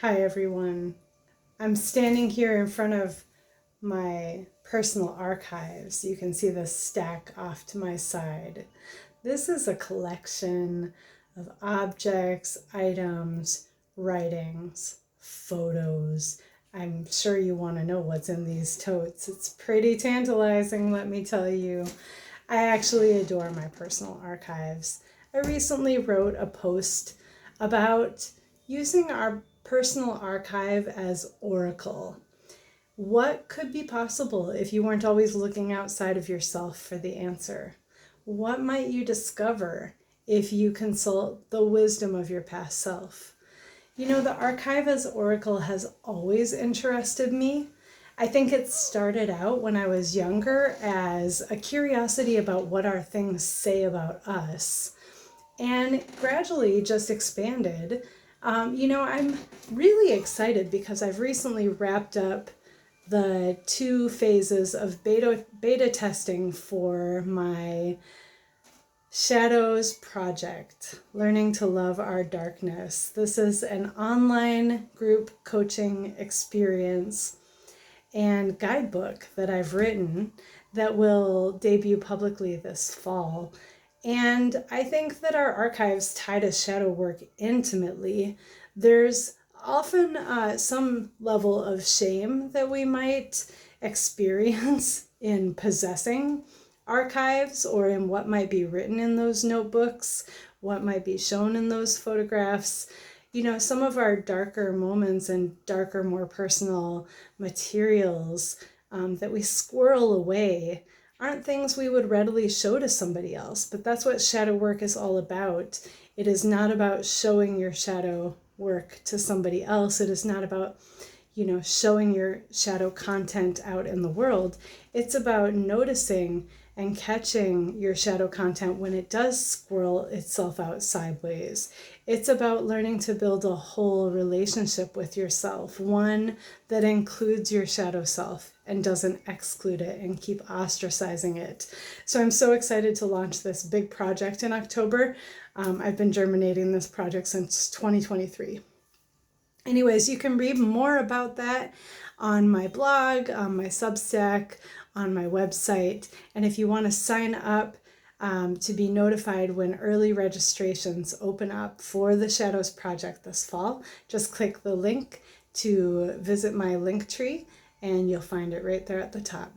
Hi everyone. I'm standing here in front of my personal archives. You can see the stack off to my side. This is a collection of objects, items, writings, photos. I'm sure you want to know what's in these totes. It's pretty tantalizing, let me tell you. I actually adore my personal archives. I recently wrote a post about using our personal archive as oracle. What could be possible if you weren't always looking outside of yourself for the answer? What might you discover if you consult the wisdom of your past self? You know, the archive as oracle has always interested me. I think it started out when I was younger as a curiosity about what our things say about us, and gradually just expanded. I'm really excited because I've recently wrapped up the 2 phases of beta testing for my Shadows project, Learning to Love Our Darkness. This is an online group coaching experience and guidebook that I've written that will debut publicly this fall. And I think that our archives tie to shadow work intimately. There's often some level of shame that we might experience in possessing archives or in what might be written in those notebooks, what might be shown in those photographs. You know, some of our darker moments and darker, more personal materials that we squirrel away aren't things we would readily show to somebody else. But that's what shadow work is all about. It is not about showing your shadow work to somebody else. It is not about, showing your shadow content out in the world. It's about noticing and catching your shadow content when it does squirrel itself out sideways. It's about learning to build a whole relationship with yourself, one that includes your shadow self and doesn't exclude it and keep ostracizing it. So I'm so excited to launch this big project in October. I've been germinating this project since 2023. Anyways, you can read more about that on my blog, on my Substack, on my website. And if you want to sign up to be notified when early registrations open up for the Shadows Project this fall, just click the link to visit my link tree and you'll find it right there at the top.